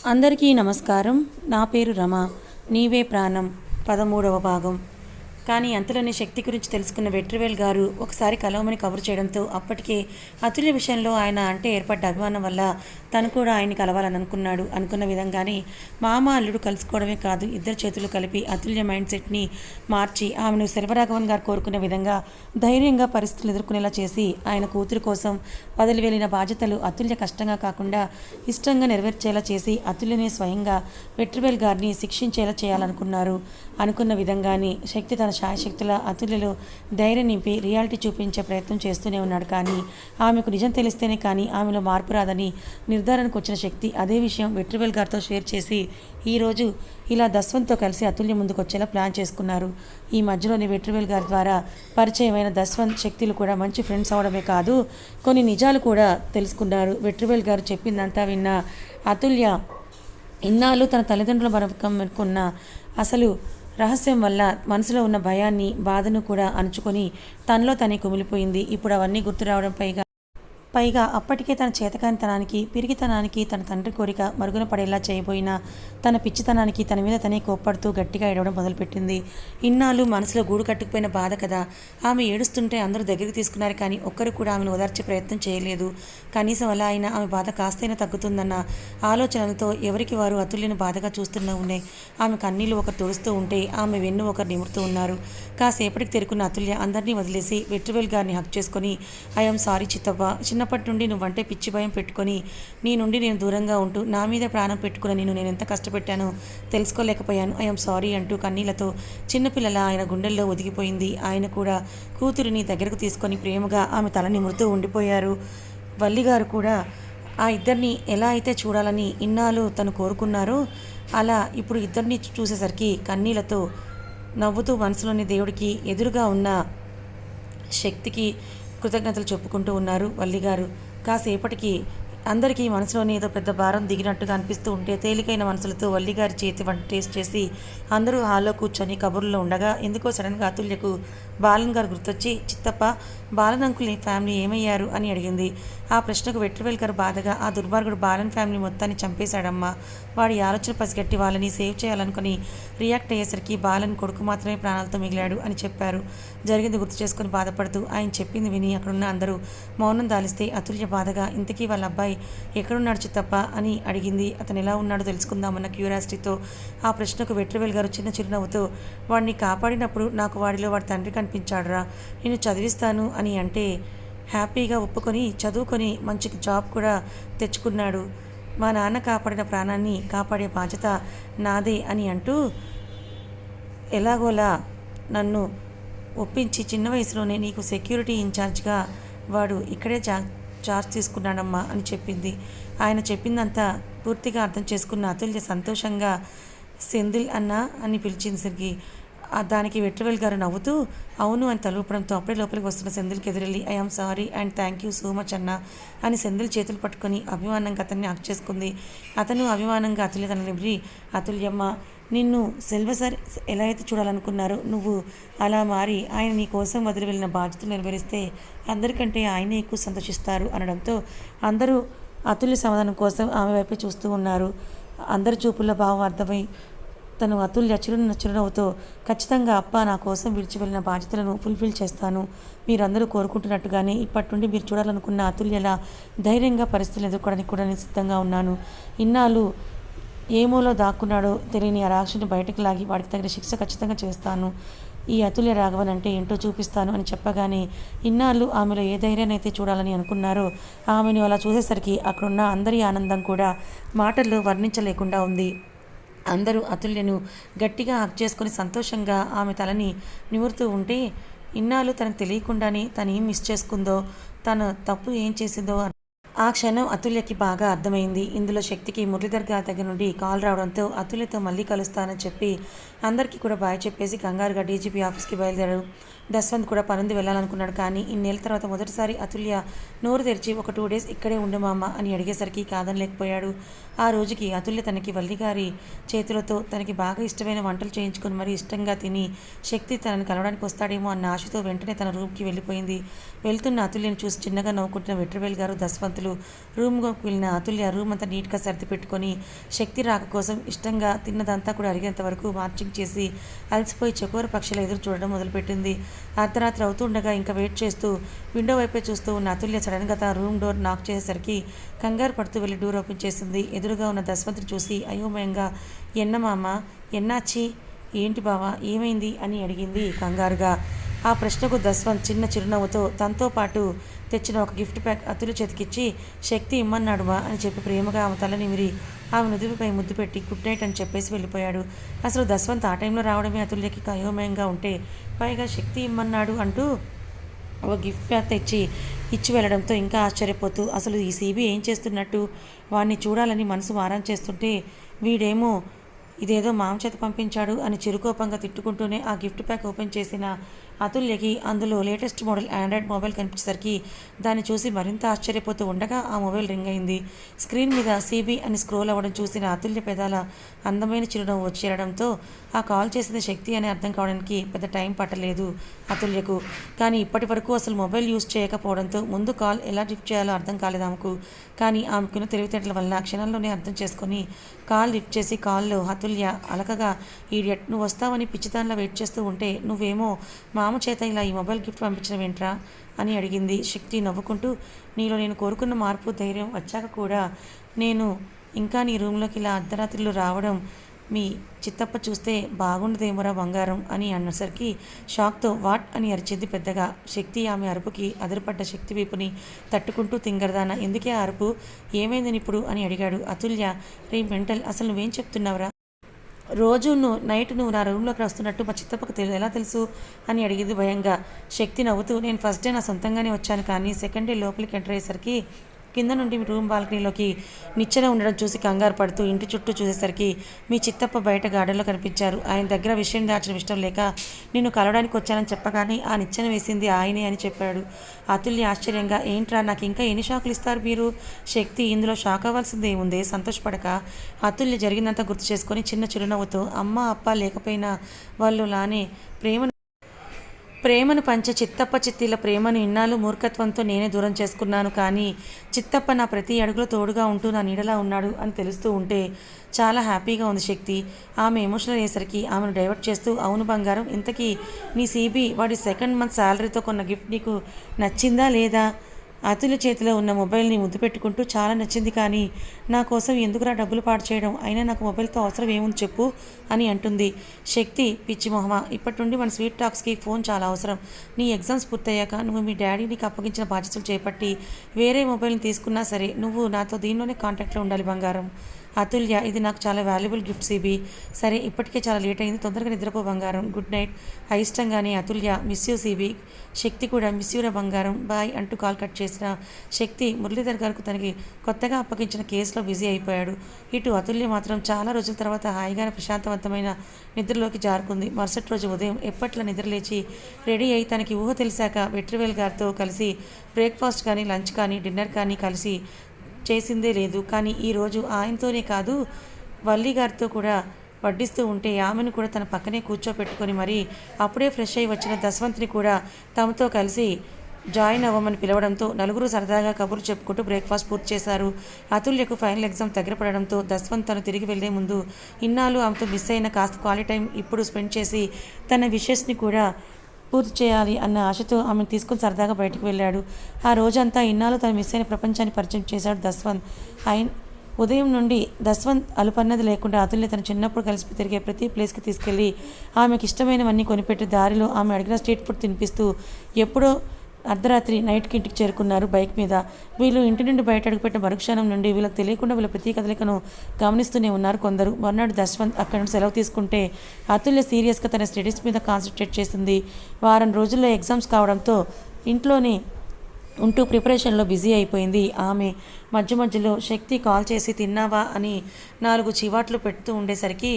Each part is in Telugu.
అందరికీ నమస్కారం. నా పేరు రమ. నీవే ప్రాణం 13వ భాగం. కానీ అంతలోనే శక్తి గురించి తెలుసుకున్న వెట్రివేల్ గారు ఒకసారి కలవమని కబురు చేయడంతో అప్పటికే అతుల్య విషయంలో ఆయన అంటే ఏర్పడ్డ అభిమానం వల్ల తను కూడా ఆయన్ని కలవాలని అనుకున్నాడు. అనుకున్న విధంగానే మామ అల్లుడు కలుసుకోవడమే కాదు, ఇద్దరు చేతులు కలిపి అతుల్య మైండ్ సెట్ని మార్చి ఆమెను సెల్వరాఘవన్ గారు కోరుకున్న విధంగా ధైర్యంగా పరిస్థితులు ఎదుర్కొనేలా చేసి ఆయన కూతురు కోసం వదిలి వెళ్ళిన బాధ్యతలు అతుల్య కష్టంగా కాకుండా ఇష్టంగా నెరవేర్చేలా చేసి అతుల్యనే స్వయంగా వెట్రివేల్ గారిని శిక్షించేలా చేయాలనుకున్నారు. అనుకున్న విధంగానే శక్తి తన శాయశక్తుల అతుల్యలో ధైర్యం నింపి రియాలిటీ చూపించే ప్రయత్నం చేస్తూనే ఉన్నాడు. కానీ ఆమెకు నిజం తెలిస్తేనే కానీ ఆమెలో మార్పు రాదని నిర్ధారణకు వచ్చిన శక్తి అదే విషయం వెట్రివేల్ గారితో షేర్ చేసి ఈరోజు ఇలా దస్వంత్తో కలిసి అతుల్య ముందుకు వచ్చేలా ప్లాన్ చేసుకున్నారు. ఈ మధ్యలోని వెట్రివేల్ గారి ద్వారా పరిచయమైన దస్వంత్ శక్తులు కూడా మంచి ఫ్రెండ్స్ అవడమే కాదు, కొన్ని నిజాలు కూడా తెలుసుకున్నారు. వెట్రివేల్ గారు చెప్పిందంతా విన్న అతుల్య ఇన్నాళ్ళు తన తల్లిదండ్రుల మరొకన్న అసలు రహస్యం వల్ల మనసులో ఉన్న భయాన్ని బాధను కూడా అణుచుకొని తనలో తనే కుమిలిపోయింది. ఇప్పుడు అవన్నీ గుర్తు రావడం పైగా అప్పటికే తన చేతకానితనానికి పిరిగితనానికి తన తండ్రి కోరిక మరుగున పడేలా చేయబోయిన తన పిచ్చితనానికి తన మీద తనే కోప్పడుతూ గట్టిగా ఏడవడం మొదలుపెట్టింది. ఇన్నాళ్ళు మనసులో గూడు కట్టుకుపోయిన బాధ కదా. ఆమె ఏడుస్తుంటే అందరూ దగ్గరికి తీసుకున్నారు, కానీ ఒక్కరు కూడా ఆమెను ఓదార్చే ప్రయత్నం చేయలేదు. కనీసం అలా అయినా ఆమె బాధ కాస్తైనా తగ్గుతుందన్న ఆలోచనలతో ఎవరికి వారు అతుల్యను బాధగా చూస్తూనే ఉన్నాయి. ఆమె కన్నీళ్లు ఒకరు తుడుస్తూ ఉంటే ఆమె వెన్ను ఒకరు నిమురుతూ ఉన్నారు. కాసేపటికి తెరుకున్న అతుల్య అందరినీ వదిలేసి వెట్రివేల్ గారిని హక్ చేసుకొని ఐఎమ్ సారీ చిత్తప్ప, చిన్నప్పటి నుండి నువ్వంటే పిచ్చి భయం పెట్టుకొని నీ నుండి నేను దూరంగా ఉంటూ నా మీద ప్రాణం పెట్టుకున్న నేను ఎంత కష్టపెట్టానో తెలుసుకోలేకపోయాను, ఐఎమ్ సారీ అంటూ కన్నీళ్లతో చిన్నపిల్లల ఆయన గుండెల్లో ఒదిగిపోయింది. ఆయన కూడా కూతురిని దగ్గరకు తీసుకొని ప్రేమగా ఆమె తల నిమురుతూ ఉండిపోయారు. వల్లిగారు కూడా ఆ ఇద్దరిని ఎలా అయితే చూడాలని ఇన్నాళ్ళు తను కోరుకున్నారో అలా ఇప్పుడు ఇద్దరిని చూసేసరికి కన్నీళ్లతో నవ్వుతూ మనసులోని దేవుడికి ఎదురుగా ఉన్న శక్తికి కృతజ్ఞతలు చెప్పుకుంటూ ఉన్నారు వల్లిగారు. కాసేపటికి అందరికీ మనసులోని ఏదో పెద్ద భారం దిగినట్టుగా అనిపిస్తూ ఉంటే తేలికైన మనసులతో వల్లిగారి చేతి వంట టేస్ట్ చేసి అందరూ హాల్లో కూర్చొని కబుర్లో ఉండగా ఎందుకో సడన్గా అతుల్యకు బాలన్ గారు గుర్తొచ్చి చిత్తప్ప, బాలన్ అంకుల్ ఫ్యామిలీ ఏమయ్యారు అని అడిగింది. ఆ ప్రశ్నకు వెట్రివేల్ గారు బాధగా ఆ దుర్మార్గుడు బాలన్ ఫ్యామిలీ మొత్తాన్ని చంపేశాడమ్మా. వాడి ఆలోచన పసిగట్టి వాళ్ళని సేవ్ చేయాలనుకుని రియాక్ట్ అయ్యేసరికి బాలన్ కొడుకు మాత్రమే ప్రాణాలతో మిగిలాడు అని చెప్పారు. జరిగింది గుర్తు చేసుకుని బాధపడుతూ ఆయన చెప్పింది విని అక్కడున్న అందరూ మౌనం దాలిస్తే అతుల్య బాధగా ఇంతకీ వాళ్ళ అబ్బాయి ఎక్కడున్నాడు చిత్తప్ప అని అడిగింది. అతను ఎలా ఉన్నాడో తెలుసుకుందామన్న క్యూరియాసిటీతో ఆ ప్రశ్నకు వెట్రివేల్ గారు చిన్న చిరునవ్వుతో వాడిని కాపాడినప్పుడు నాకు వాడిలో వాడి తండ్రి కనిపించాడురా, నేను చదివిస్తాను అని అంటే హ్యాపీగా ఒప్పుకొని చదువుకొని మంచి జాబ్ కూడా తెచ్చుకున్నాడు. మా నాన్న కాపాడిన ప్రాణాన్ని కాపాడే బాధ్యత నాదే అని అంటూ ఎలాగోలా నన్ను ఒప్పించి చిన్న వయసులోనే నీకు సెక్యూరిటీ ఇన్ఛార్జ్గా వాడు ఇక్కడే చార్జ్ తీసుకున్నాడమ్మా అని చెప్పింది. ఆయన చెప్పిందంతా పూర్తిగా అర్థం చేసుకున్న అతుల్య సంతోషంగా సెందిల్ అన్న అని పిలిచింది. దానికి వెట్రివేల్ గారు నవ్వుతూ అవును అని తలూపడంతో అప్పుడే లోపలికి వస్తున్న సెందిల్కి ఎదురెళ్ళి I'm sorry and thank you so much అన్న అని సెందిల్ చేతులు పట్టుకొని అభిమానంగా అతన్ని హక్ చేసుకుంది. అతను అభిమానంగా అతుల్య తన నిబ్రి అతుల్యమ్మ, నిన్ను సెల్వ సార్ ఎలా అయితే చూడాలనుకున్నారో నువ్వు అలా మారి ఆయన నీ కోసం వదిలి వెళ్ళిన బాధ్యతలు నెరవేరిస్తే అందరికంటే ఆయనే ఎక్కువ సంతోషిస్తారు అనడంతో అందరూ అతుల్య సమాధానం కోసం ఆమె వైపే చూస్తూ ఉన్నారు. అందరి చూపుల్లో భావం అర్థమై తను అతుల్య చిరునవ్వుతో ఖచ్చితంగా అప్ప నా కోసం విడిచి వెళ్ళిన బాధ్యతలను ఫుల్ఫిల్ చేస్తాను. మీరందరూ కోరుకుంటున్నట్టుగానే ఇప్పటి నుండి మీరు చూడాలనుకున్న అతుల్యలా ధైర్యంగా పరిస్థితులు ఎదుర్కోవడానికి కూడా నేను సిద్ధంగా ఉన్నాను. ఇన్నాళ్ళు ఏమోలో దాక్కున్నాడో తెలియని ఆ రాక్షసుని బయటకు లాగి వాడికి తగిన శిక్ష ఖచ్చితంగా చేస్తాను. ఈ అతుల్య రాఘవన్ అంటే ఏంటో చూపిస్తాను అని చెప్పగానే ఇన్నాళ్ళు ఆమెలో ఏ ధైర్యాన్ని అయితే చూడాలని అనుకున్నారో ఆమెను అలా చూసేసరికి అక్కడున్న అందరి ఆనందం కూడా మాటల్లో వర్ణించలేకుండా ఉంది. అందరూ అతుల్యను గట్టిగా హక్ చేసుకుని సంతోషంగా ఆమె తలని నిమురుతూ ఉంటే ఇన్నాళ్ళు తనకు తెలియకుండానే తను ఏం మిస్ చేసుకుందో, తన తప్పు ఏం చేసిందో ఆ క్షణం అతుల్యకి బాగా అర్థమైంది. ఇందులో శక్తికి మురళీధర్ గారి దగ్గర నుండి కాల్ రావడంతో అతుల్యతో మళ్ళీ కలుస్తానని చెప్పి అందరికీ కూడా బాయ్ చెప్పేసి కంగారుగా డీజీపీ ఆఫీస్కి బయలుదేరారు. దస్వంత్ కూడా పనుంది వెళ్ళాలనుకున్నాడు. కానీ ఇన్నేళ్ళ తర్వాత మొదటిసారి అతుల్య నోరు తెరిచి ఒక 2 డేస్ ఇక్కడే ఉండు మామ అని అడిగేసరికి కాదనలేకపోయాడు. ఆ రోజుకి అతుల్య తనకి వల్లిగారి చేతులతో తనకి బాగా ఇష్టమైన వంటలు చేయించుకొని మరీ ఇష్టంగా తిని శక్తి తనని కలవడానికి వస్తాడేమో అన్న ఆశతో వెంటనే తన రూమ్కి వెళ్ళిపోయింది. వెళ్తున్న అతుల్యను చూసి చిన్నగా నవ్వుకుంటున్న వెట్రివేల్ గారు, దస్వంతులు రూమ్లోకి వెళ్ళిన అతుల్య రూమ్ అంతా నీట్గా సర్ది పెట్టుకొని శక్తి రాక కోసం ఇష్టంగా తిన్నదంతా కూడా అరిగేంత వరకు మార్చింగ్ చేసి అలసిపోయి చకోర పక్షుల ఎదురు చూడడం మొదలుపెట్టింది. అర్ధరాత్రి అవుతుండగా ఇంకా వెయిట్ చేస్తూ విండో వైపే చూస్తూ ఉన్న అతుల్య సడన్గా తన రూమ్ డోర్ నాక్ చేసేసరికి కంగారు పడుతూ వెళ్ళి డోర్ ఓపెన్ చేసింది. ఎదురుగా ఉన్న దస్వంతుని చూసి అయోమయంగా ఎన్న మామ, ఎన్నాచి, ఏంటి బావా, ఏమైంది అని అడిగింది కంగారుగా. ఆ ప్రశ్నకు దస్వంత్ చిన్న చిరునవ్వుతో తనతో పాటు తెచ్చిన ఒక గిఫ్ట్ ప్యాక్ అతులు చేతికిచ్చి శక్తి ఇమ్మన్నాడువా అని చెప్పి ప్రేమగా ఆమె తల నిమిరి ఆమె నుదుటిపై ముద్దు పెట్టి గుడ్ నైట్ అని చెప్పేసి వెళ్ళిపోయాడు. అసలు దస్వంత్ ఆ టైంలో రావడమే అతుల్యకి అయోమయంగా ఉంటే పైగా శక్తి ఇమ్మన్నాడు అంటూ ఒక గిఫ్ట్ ప్యాక్ తెచ్చి ఇచ్చి వెళ్ళడంతో ఇంకా ఆశ్చర్యపోతూ అసలు ఈ సీబీ ఏం చేస్తున్నట్టు వాడిని చూడాలని మనసు మారం చేస్తుంటే వీడేమో ఇదేదో మామ చేత పంపించాడు అని చిరుకోపంగా తిట్టుకుంటూనే ఆ గిఫ్ట్ ప్యాక్ ఓపెన్ చేసిన అతుల్యకి అందులో లేటెస్ట్ మోడల్ ఆండ్రాయిడ్ మొబైల్ కనిపించేసరికి దాన్ని చూసి మరింత ఆశ్చర్యపోతూ ఉండగా ఆ మొబైల్ రింగ్ అయింది. స్క్రీన్ మీద సిబి అని స్క్రోల్ అవ్వడం చూసిన అతుల్య పెదాల అందమైన చిరునవ్వు వచ్చేయడంతో ఆ కాల్ చేసిన శక్తి అని అర్థం కావడానికి పెద్ద టైం పట్టలేదు అతుల్యకు. కానీ ఇప్పటి వరకు అసలు మొబైల్ యూజ్ చేయకపోవడంతో ముందు కాల్ ఎలా లిఫ్ట్ చేయాలో అర్థం కాలేదు ఆమెకు. కానీ ఆమెకున్న తెలివితేటల వల్ల క్షణంలోనే అర్థం చేసుకొని కాల్ లిఫ్ట్ చేసి కాల్లో అతుల్య అలకగా, ఈడియట్, నువ్వు వస్తావని పిచ్చిదానిలా వెయిట్ చేస్తూ ఉంటే నువ్వేమో మామ చేత ఇలా ఈ మొబైల్ గిఫ్ట్ పంపించడం ఏంట్రా అని అడిగింది. శక్తి నవ్వుకుంటూ, నీలో నేను కోరుకున్న మార్పు ధైర్యం వచ్చాక కూడా నేను ఇంకా నీ రూమ్లోకి ఇలా అర్ధరాత్రిలో రావడం మీ చిత్తప్ప చూస్తే బాగుండదేమోరా బంగారం అని అన్నసరికి షాక్తో వాట్ అని అరిచింది పెద్దగా. శక్తి ఆమె అరుపుకి అదిరిపడ్డ శక్తి వైపుని తట్టుకుంటూ తింగరదాన, ఎందుకే ఆ అరుపు, ఏమైందని ఇప్పుడు అని అడిగాడు. అతుల్య, రే మెంటల్, అసలు నువ్వేం చెప్తున్నావురా? రోజు నైట్ నువ్వు నా రూమ్లోకి వస్తున్నట్టు మా చిత్తప్పకు ఎలా తెలుసు అని అడిగింది భయంగా. శక్తి నవ్వుతూ, నేను ఫస్ట్ డే నా సొంతంగానే వచ్చాను, కానీ సెకండ్ డే లోపలికి ఎంటర్ అయ్యేసరికి కింద నుండి రూమ్ బాల్కనీలోకి నిచ్చెన ఉండడం చూసి కంగారు పడుతూ ఇంటి చుట్టూ చూసేసరికి మీ చిత్తప్ప బయట గార్డెన్లో కనిపించారు. ఆయన దగ్గర విషయం దాచడం ఇష్టం లేక నిన్ను కలవడానికి వచ్చానని చెప్పగానే ఆ నిచ్చెన వేసింది ఆయనే అని చెప్పాడు. అతుల్య ఆశ్చర్యంగా, ఏంట్రా నాకు ఇంకా ఎన్ని షాకులు ఇస్తారు మీరు? శక్తి, ఇందులో షాక్ అవ్వాల్సింది ఏముంది, సంతోషపడక అతుల్య జరిగిందంతా గుర్తు చేసుకొని చిన్న చిరునవ్వుతో, అమ్మ అప్ప లేకపోయినా వాళ్ళు లానే ప్రేమను పంచే చిత్తప్ప చిత్తీల ప్రేమను ఇన్నాళ్ళు మూర్ఖత్వంతో నేనే దూరం చేసుకున్నాను. కానీ చిత్తప్ప నా ప్రతి అడుగులో తోడుగా ఉంటూ నా నీడలా ఉన్నాడు అని తెలుస్తూ ఉంటే చాలా హ్యాపీగా ఉంది శక్తి. ఆమె ఎమోషనల్ అయ్యేసరికి ఆమెను డైవర్ట్ చేస్తూ, అవును బంగారం, ఇంతకీ నీ సీబీ వాడి సెకండ్ మంత్ శాలరీతో కొన్న గిఫ్ట్ నీకు నచ్చిందా లేదా? అతుల చేతిలో ఉన్న మొబైల్ని ముద్దు పెట్టుకుంటూ, చాలా నచ్చింది, కానీ నా కోసం ఎందుకురా డబ్బులు పాడు చేయడం, అయినా నాకు మొబైల్తో అవసరం ఏముంది చెప్పు అని అంటుంది. శక్తి, పిచ్చి మొహమా, ఇప్పటి నుండి మన స్వీట్ టాక్స్కి ఫోన్ చాలా అవసరం. నీ ఎగ్జామ్స్ పూర్తయ్యాక నువ్వు మీ డాడీ నీకు అప్పగించిన బాధ్యతలు చేపట్టి వేరే మొబైల్ని తీసుకున్నా సరే నువ్వు నాతో దీనిలోనే కాంటాక్ట్లో ఉండాలి బంగారం. అతుల్య, ఇది నాకు చాలా వాల్యుబుల్ గిఫ్ట్ సీబీ. సరే, ఇప్పటికే చాలా లేట్ అయింది, తొందరగా నిద్రపో బంగారం, గుడ్ నైట్. అయిష్టంగానే Atulya, miss you CB. Shakti కూడా, మిస్ యూరా బంగారం, బాయ్ అంటూ కాల్ కట్ చేసిన శక్తి మురళీధర్ గారికి తనకి కొత్తగా అప్పగించిన కేసులో బిజీ అయిపోయాడు. ఇటు అతుల్య మాత్రం చాలా రోజుల తర్వాత హాయిగానే ప్రశాంతవంతమైన నిద్రలోకి జారుకుంది. మరుసటి రోజు ఉదయం ఎప్పట్లా నిద్రలేచి రెడీ అయి తనకి ఊహ తెలిసాక వెట్రివేల్ గారితో కలిసి బ్రేక్ఫాస్ట్ కానీ లంచ్ కానీ డిన్నర్ కానీ కలిసి చేసిందే లేదు. కానీ ఈరోజు ఆయనతోనే కాదు, వల్లి గారితో కూడా వడ్డిస్తూ ఉంటే ఆమెను కూడా తన పక్కనే కూర్చోపెట్టుకొని మరి అప్పుడే ఫ్రెష్ అయ్యి వచ్చిన దస్వంత్ని కూడా తమతో కలిసి జాయిన్ అవ్వమని పిలవడంతో నలుగురు సరదాగా కబుర్లు చెప్పుకుంటూ బ్రేక్ఫాస్ట్ పూర్తి చేశారు. అతుల్యకు ఫైనల్ ఎగ్జామ్ దగ్గర పడడంతో దస్వంత్ తను తిరిగి వెళ్లే ముందు ఇన్నాళ్ళు ఆమెతో మిస్ అయిన కాస్త క్వాలిటీ టైం ఇప్పుడు స్పెండ్ చేసి తన విషెస్ని కూడా పూర్తి చేయాలి అన్న ఆశతో ఆమెను తీసుకుని సరదాగా బయటకు వెళ్ళాడు. ఆ రోజంతా ఇన్నాళ్ళు తను మిస్ అయిన ప్రపంచాన్ని పరిచయం చేశాడు దస్వంత్. ఉదయం నుండి దస్వంత్ అలుపన్నది లేకుండా అతుల్య తను చిన్నప్పుడు కలిసి తిరిగే ప్రతి ప్లేస్కి తీసుకెళ్ళి ఆమెకి ఇష్టమైనవన్నీ కొనిపెట్టి దారిలో ఆమె అడిగిన స్ట్రీట్ ఫుడ్ తినిపిస్తూ ఎప్పుడో అర్ధరాత్రి నైట్కి ఇంటికి చేరుకున్నారు బైక్ మీద. వీళ్ళు ఇంటి నుండి బయట అడుగుపెట్టిన మరుక్షణం నుండి వీళ్ళకి తెలియకుండా వీళ్ళ ప్రతి కదలికను గమనిస్తూనే ఉన్నారు కొందరు. మర్నాడు దస్వంత్ అక్కడి నుండి సెలవు తీసుకుంటే అతుల్య సీరియస్గా తన స్టడీస్ మీద కాన్సన్ట్రేట్ చేసింది. వారం రోజుల్లో ఎగ్జామ్స్ కావడంతో ఇంట్లోనే ఉంటూ ప్రిపరేషన్లో బిజీ అయిపోయింది ఆమె. మధ్య మధ్యలో శక్తి కాల్ చేసి తిన్నావా అని 4 చివాట్లు పెడుతూ ఉండేసరికి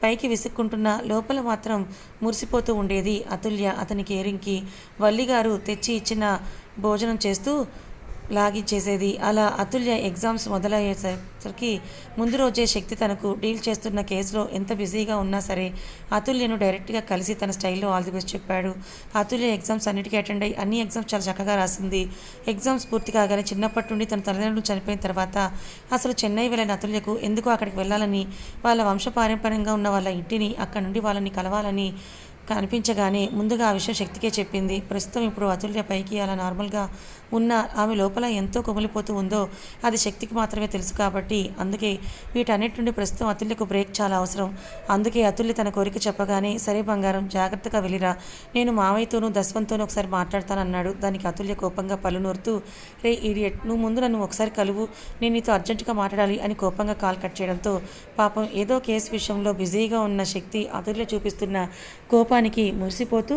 పైకి విసుక్కుంటున్న లోపల మాత్రం మురిసిపోతూ ఉండేది అతుల్య అతని కేరింగ్కి. వల్లిగారు తెచ్చి ఇచ్చిన భోజనం చేస్తూ లాగిచ్చేసేది. అలా అతుల్య ఎగ్జామ్స్ మొదలయ్యేసరికి ముందు రోజే శక్తి తనకు డీల్ చేస్తున్న కేసులో ఎంత బిజీగా ఉన్నా సరే అతుల్యను డైరెక్ట్గా కలిసి తన స్టైల్లో ఆల్ ది బెస్ట్ చెప్పాడు. అతుల్య ఎగ్జామ్స్ అన్నిటికీ అటెండ్ అయ్యి అన్ని ఎగ్జామ్స్ చాలా చక్కగా రాసింది. ఎగ్జామ్స్ పూర్తి కాగానే చిన్నప్పటి నుండి తన తల్లిదండ్రులు చనిపోయిన తర్వాత అసలు చెన్నై వెళ్ళిన అతుల్యకు ఎందుకు అక్కడికి వెళ్ళాలని, వాళ్ళ వంశపారంపర్యంగా ఉన్న వాళ్ళ ఇంటిని, అక్కడ నుండి వాళ్ళని కలవాలని కనిపించగానే ముందుగా ఆ విషయం శక్తికే చెప్పింది. ప్రస్తుతం ఇప్పుడు అతుల్య పైకి అలా నార్మల్గా ఉన్న ఆమె లోపల ఎంతో కుమిలిపోతూ ఉందో అది శక్తికి మాత్రమే తెలుసు కాబట్టి అందుకే వీటన్నిటి నుండి ప్రస్తుతం అతుల్యకు బ్రేక్ చాలా అవసరం. అందుకే అతుల్య తన కోరిక చెప్పగానే సరే బంగారం జాగ్రత్తగా వెళ్ళిరా, నేను మావయ్యతోనూ దస్వంతోనూ ఒకసారి మాట్లాడతానన్నాడు. దానికి అతుల్య కోపంగా పళ్ళు నూరుతూ రే ఈడియట్, నువ్వు ముందు నన్ను ఒకసారి కలువు, నేను నీతో అర్జెంటుగా మాట్లాడాలి అని కోపంగా కాల్ కట్ చేయడంతో పాపం ఏదో కేసు విషయంలో బిజీగా ఉన్న శక్తి అతుల్య చూపిస్తున్న కోపానికి మురిసిపోతూ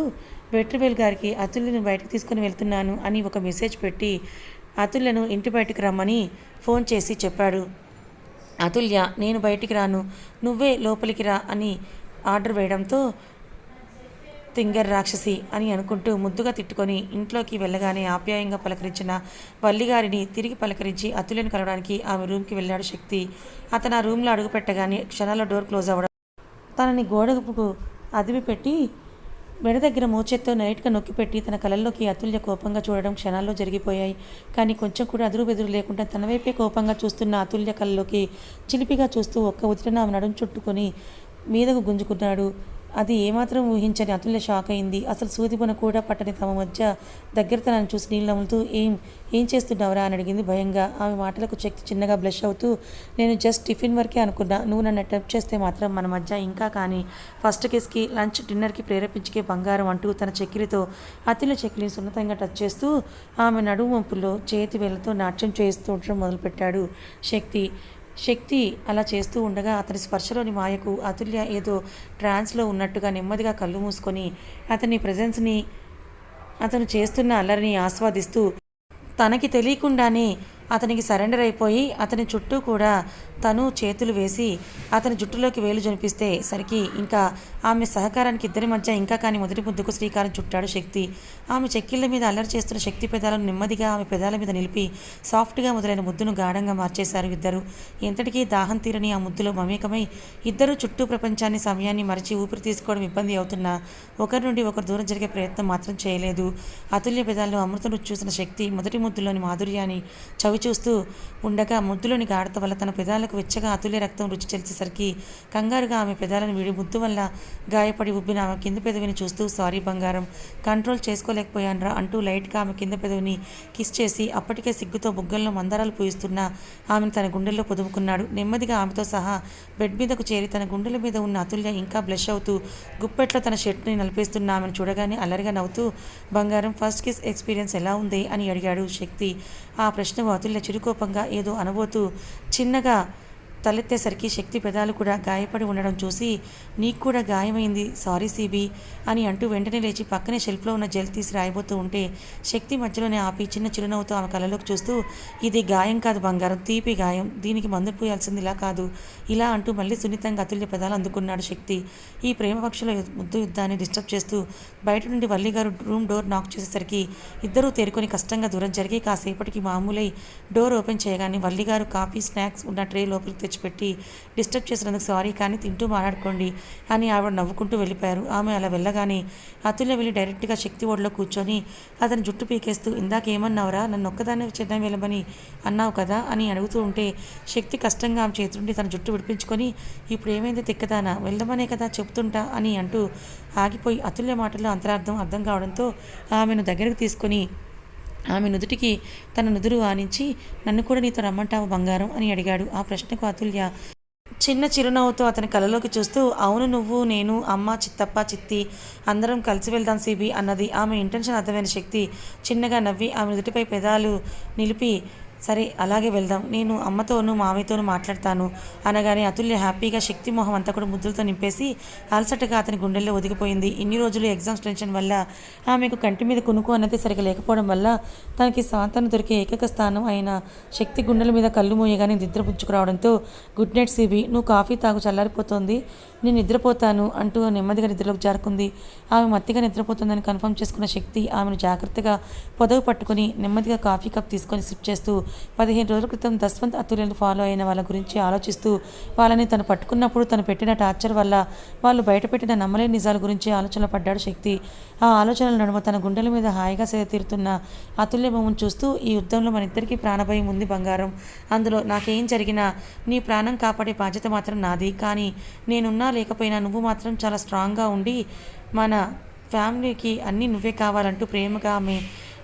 వెట్రివేల్ గారికి అతుల్యను బయటకు తీసుకుని వెళ్తున్నాను అని ఒక మెసేజ్ పెట్టి అతుల్యను ఇంటి బయటకు రమ్మని ఫోన్ చేసి చెప్పాడు. అతుల్య నేను బయటికి రాను, నువ్వే లోపలికి రా అని ఆర్డర్ వేయడంతో తింగర్ రాక్షసి అని అనుకుంటూ ముద్దుగా తిట్టుకొని ఇంట్లోకి వెళ్ళగానే ఆప్యాయంగా పలకరించిన వల్లిగారిని తిరిగి పలకరించి అతుల్యను కలవడానికి ఆమె రూమ్కి వెళ్ళాడు శక్తి. అతను ఆ రూమ్లో అడుగుపెట్టగానే క్షణాల్లో డోర్ క్లోజ్ అవ్వడం, తనని గోడకు అదిమి పెట్టి మెడ దగ్గర మోచేత్తో నైట్గా నొక్కిపెట్టి తన కళ్ళల్లోకి అతుల్య కోపంగా చూడడం క్షణాల్లో జరిగిపోయాయి. కానీ కొంచెం కూడా అదురు బెదురు లేకుండా తన వైపే కోపంగా చూస్తున్న అతుల్య కళ్ళలోకి చిలిపిగా చూస్తూ ఒక్క ఉదిరిన ఆమె నడుం చుట్టుకొని మీదకు గుంజుకున్నాడు. అది ఏమాత్రం ఊహించని అతుల్య షాక్ అయింది. అసలు సూదిపొన కూడా పట్టని తమ మధ్య దగ్గరతనాన్ని చూసి నీళ్ళు నవ్వుతూ ఏం చేస్తున్నావురా అని అడిగింది భయంగా. ఆమె మాటలకు శక్తి చిన్నగా బ్లష్ అవుతూ నేను జస్ట్ టిఫిన్ వరకే అనుకున్నా, నువ్వు నన్ను అటెంప్ట్ చేస్తే మాత్రం మన మధ్య ఇంకా కానీ ఫస్ట్ కిస్కి లంచ్ డిన్నర్కి ప్రేరేపించుకే బంగారం అంటూ తన చెక్కిలితో అతుల్య చెక్కిలిని సున్నితంగా టచ్ చేస్తూ ఆమె నడుము వంపులో చేతి వేళ్లతో నాట్యం చేస్తూ ఉండడం మొదలుపెట్టాడు శక్తి అలా చేస్తూ ఉండగా అతని స్పర్శలోని మాయకు అతుల్య ఏదో ట్రాన్స్లో ఉన్నట్టుగా నెమ్మదిగా కళ్ళు మూసుకొని అతని ప్రెజెన్స్ని, అతను చేస్తున్న అల్లరిని ఆస్వాదిస్తూ తనకి తెలియకుండానే అతనికి సరెండర్ అయిపోయి అతని చుట్టూ కూడా తను చేతులు వేసి అతని జుట్టులోకి వేలు జనిపిస్తే సరికి ఇంకా ఆమె సహకారానికి ఇద్దరి మధ్య ఇంకా కానీ మొదటి ముద్దుకు శ్రీకారం చుట్టాడు శక్తి. ఆమె చెక్కిళ్ళ మీద అల్లరి చేస్తున్న శక్తి పెదాలను నెమ్మదిగా ఆమె పెదాల మీద నిలిపి సాఫ్ట్గా మొదలైన ముద్దును గాఢంగా మార్చేశారు ఇద్దరు. ఎంతటికీ దాహం తీరని ఆ ముద్దులో మమేకమై ఇద్దరు చుట్టూ ప్రపంచాన్ని సమయాన్ని మరిచి ఊపిరి తీసుకోవడం ఇబ్బంది అవుతున్నా ఒకరి నుండి ఒకరు దూరం జరిగే ప్రయత్నం మాత్రం చేయలేదు. అతుల్య పెదాల్లో అమృతం రుచి చూసిన శక్తి మొదటి ముద్దులోని మాధుర్యాన్ని చవి చూస్తూ ఉండగా ముద్దులోని గాఢత వల్ల తన పెదాలకు వెచ్చగా అతుల్య రక్తం రుచి చెల్చేసరికి కంగారుగా ఆమె పెదాలను వీడి ముద్దు వల్ల గాయపడి ఉబ్బిన ఆమె కింద పెదవిని చూస్తూ సారీ బంగారం, కంట్రోల్ చేసుకోలేకపోయానరా అంటూ లైట్గా ఆమె కింద పెదవిని కిస్ చేసి అప్పటికే సిగ్గుతో బుగ్గల్లో మందారాలు పూయిస్తున్న ఆమెను తన గుండెల్లో పొదుముకున్నాడు. నెమ్మదిగా ఆమెతో సహా బెడ్ మీదకు చేరి తన గుండెల మీద ఉన్న అతుల్య ఇంకా బ్లష్ అవుతూ గుప్పెట్లో తన షర్ట్ని నలిపేస్తున్న ఆమెను చూడగానే అల్లరిగా నవ్వుతూ బంగారం ఫస్ట్ కిస్ ఎక్స్పీరియన్స్ ఎలా ఉంది అని అడిగాడు శక్తి. ఆ ప్రశ్నకు అతుల్య చిరుకోపంగా ఏదో అనబోతూ చిన్నగా తలెత్తేసరికి శక్తి పెదాలు కూడా గాయపడి ఉండడం చూసి నీకు కూడా గాయమైంది సారీ సిబి అని అంటూ వెంటనే లేచి పక్కనే షెల్ఫ్లో ఉన్న జెల్ తీసి రాయబోతూ ఉంటే శక్తి మధ్యలోనే ఆపి చిన్న చిరునవ్వుతో ఆమె కళ్ళలోకి చూస్తూ ఇది గాయం కాదు బంగారం, తీపి గాయం, దీనికి మందు పోయాల్సింది ఇలా కాదు ఇలా అంటూ మళ్ళీ సున్నితంగా అతుల్య పెదాలు అందుకున్నాడు శక్తి. ఈ ప్రేమ పక్షుల ముద్దు యుద్ధాన్ని డిస్టర్బ్ చేస్తూ బయట నుండి వల్లిగారు రూమ్ డోర్ నాక్ చేసేసరికి ఇద్దరూ తేరుకొని కష్టంగా దూరం జరిగి కాసేపటికి మామూలై డోర్ ఓపెన్ చేయగానే వల్లిగారు కాఫీ స్నాక్స్ ఉన్న ట్రే లోపలికి తెచ్చిపెట్టి డిస్టర్బ్ చేసినందుకు సారీ కానీ తింటూ మాట్లాడుకోండి అని ఆవిడ నవ్వుకుంటూ వెళ్ళిపోయారు. ఆమె అలా వెళ్ళగానే అతుల్య వెళ్ళి డైరెక్ట్గా శక్తి ఓడిలో కూర్చొని అతని జుట్టు పీకేస్తూ ఇందాక ఏమన్నావురా, నన్ను ఒక్కదాన్ని చెన్నై వెళ్ళమని అన్నావు కదా అని అడుగుతూ ఉంటే శక్తి కష్టంగా ఆమె చేతి నుండి తన జుట్టు విడిపించుకొని ఇప్పుడు ఏమైంది తిక్కదానా, వెళ్దామనే కదా చెప్తుంటా అని అంటూ ఆగిపోయి అతుల్య మాటల్లో అర్థం కావడంతో ఆమెను దగ్గరకు తీసుకొని ఆమె నుదుటికి తన నుదురు ఆనించి నన్ను కూడా నీతో రమ్మంటావు బంగారం అని అడిగాడు. ఆ ప్రశ్నకు అతుల్య చిన్న చిరునవ్వుతో అతని కళ్ళలోకి చూస్తూ అవును నువ్వు నేను అమ్మ చిత్తప్ప చిత్తి అందరం కలిసి వెళ్దాం సిబి అన్నది. ఆమె ఇంటెన్షన్ అర్థమైన శక్తి చిన్నగా నవ్వి ఆమె నుదుటిపై పెదాలు నిలిపి సరే అలాగే వెళ్దాం, నేను అమ్మతోనూ మామయ్యతోనూ మాట్లాడతాను అనగానే అతుల్య హ్యాపీగా శక్తి మొహం అంతా కూడా ముద్దులతో నింపేసి అలసటగా అతని గుండెల్లో ఒదిగిపోయింది. ఇన్ని రోజులు ఎగ్జామ్స్ టెన్షన్ వల్ల ఆమెకు కంటి మీద కునుకు అన్నది సరిగా లేకపోవడం వల్ల తనకి సాంతన దొరికే ఏకైక స్థానం అయిన శక్తి గుండెల మీద కళ్ళు మూయగానే నిద్ర పుచ్చుకురావడంతో గుడ్ నైట్ సిబి, నువ్వు కాఫీ తాగు, చల్లారిపోతోంది, నేను నిద్రపోతాను అంటూ నెమ్మదిగా నిద్రలోకి జారుకుంది. ఆమె మత్తిగా నిద్రపోతుందని కన్ఫర్మ్ చేసుకున్న శక్తి ఆమెను జాగ్రత్తగా పొదవు పట్టుకుని నెమ్మదిగా కాఫీ కప్ తీసుకొని సిప్ చేస్తూ 15 రోజుల క్రితం దస్వంత్ అతుల్యను ఫాలో అయిన వాళ్ళ గురించి ఆలోచిస్తూ వాళ్ళని తను పట్టుకున్నప్పుడు తను పెట్టిన టార్చర్ వల్ల వాళ్ళు బయటపెట్టిన నమ్మలేని నిజాల గురించి ఆలోచనలో పడ్డాడు శక్తి. ఆ ఆలోచనల నడుమ తన గుండెల మీద హాయిగా సేద తీరుతున్న అతుల్య బొమ్మను చూస్తూ, ఈ యుద్ధంలో మన ఇద్దరికీ ప్రాణభయం ఉంది బంగారం, అందులో నాకేం జరిగినా నీ ప్రాణం కాపాడే బాధ్యత మాత్రం నాది, కానీ నేనున్నా లేకపోయినా నువ్వు మాత్రం చాలా స్ట్రాంగ్గా ఉండి మన ఫ్యామిలీకి అన్నీ నువ్వే కావాలంటూ ప్రేమగా ఆమె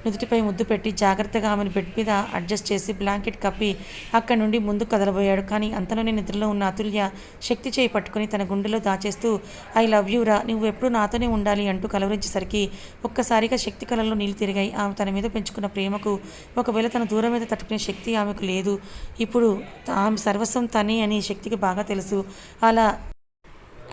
నుదుటిపై ముద్దు పెట్టి జాగ్రత్తగా ఆమెను బెడ్ మీద అడ్జస్ట్ చేసి బ్లాంకెట్ కప్పి అక్కడి నుండి ముందుకు కదలబోయాడు. కానీ అంతలోనే నిద్రలో ఉన్న అతుల్య శక్తి చేయి పట్టుకుని తన గుండెలో దాచేస్తూ, ఐ లవ్ యూ రా, నువ్వు ఎప్పుడూ నాతోనే ఉండాలి అంటూ కలవరించేసరికి ఒక్కసారిగా శక్తి కళల్లో నీళ్ళు తిరిగాయి. ఆమె తన మీద పెంచుకున్న ప్రేమకు ఒకవేళ తన దూరం మీద తట్టుకునే శక్తి ఆమెకు లేదు. ఇప్పుడు ఆమె సర్వస్వం తనే అని శక్తికి బాగా తెలుసు. అలా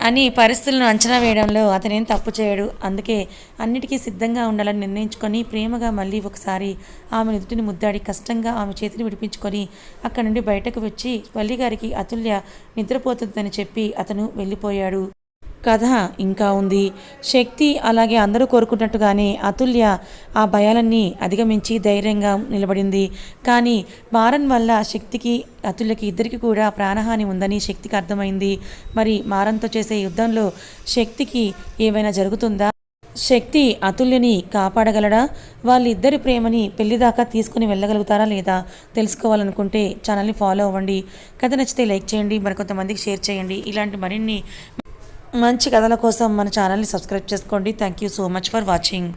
అని పరిస్థితులను అంచనా వేయడంలో అతనేం తప్పు చేయడు. అందుకే అన్నిటికీ సిద్ధంగా ఉండాలని నిర్ణయించుకొని ప్రేమగా మళ్ళీ ఒకసారి ఆమె నుదుటిని ముద్దాడి కష్టంగా ఆమె చేతిని విడిపించుకొని అక్కడి నుండి బయటకు వచ్చి వల్లిగారికి అతుల్య నిద్రపోతుందని చెప్పి అతను వెళ్ళిపోయాడు. కథ ఇంకా ఉంది. శక్తి అలాగే అందరూ కోరుకున్నట్టుగానే అతుల్య ఆ భయాలన్నీ అధిగమించి ధైర్యంగా నిలబడింది. కానీ మారన్ వల్ల శక్తికి అతుల్యకి ఇద్దరికి కూడా ప్రాణహాని ఉందని శక్తికి అర్థమైంది. మరి మారన్తో చేసే యుద్ధంలో శక్తికి ఏమైనా జరుగుతుందా? శక్తి అతుల్యని కాపాడగలడా? వాళ్ళిద్దరి ప్రేమని పెళ్లిదాకా తీసుకుని వెళ్ళగలుగుతారా లేదా తెలుసుకోవాలనుకుంటే ఛానల్ని ఫాలో అవ్వండి. కథ నచ్చితే లైక్ చేయండి, మరికొంతమందికి షేర్ చేయండి. ఇలాంటి మరిన్ని మంచి కథల కోసం మన ఛానల్ని సబ్స్క్రైబ్ చేసుకోండి. Thank you so much for watching.